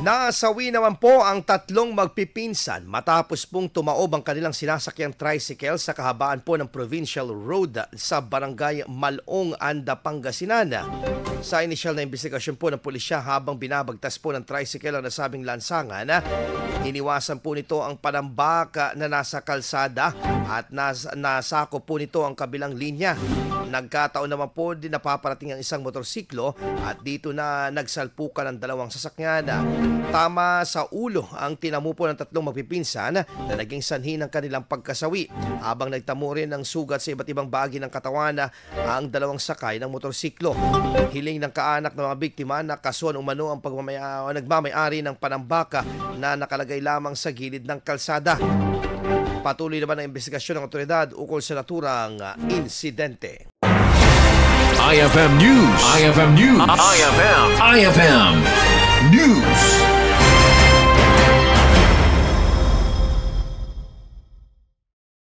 Nasawi naman po ang tatlong magpipinsan matapos pong tumaob ang kanilang sinasakyang tricycle sa kahabaan po ng Provincial Road sa Barangay Malong, Anda, Pangasinan. Sa inisyal na investigasyon po ng pulisya habang binabagtas po ng tricycle ang nasabing lansangan, iniwasan po nito ang panambak na nasa kalsada at nasako po nito ang kabilang linya. Nagkataon naman po din napaparating ang isang motorsiklo at dito na nagsalpukan ang dalawang sasakyan. Tama sa ulo ang tinamupo ng tatlong magpipinsan na naging sanhi ng kanilang pagkasawi. Habang nagtamo rin ng sugat sa iba't ibang bahagi ng katawan ang dalawang sakay ng motorsiklo. Hiling ng kaanak ng mga biktima na kasuhan umano ang nagmamayari ng panambaka na nakalagay lamang sa gilid ng kalsada. Patuloy naman ang investigasyon ng otoridad ukol sa naturang insidente. IFM News. IFM News. IFM.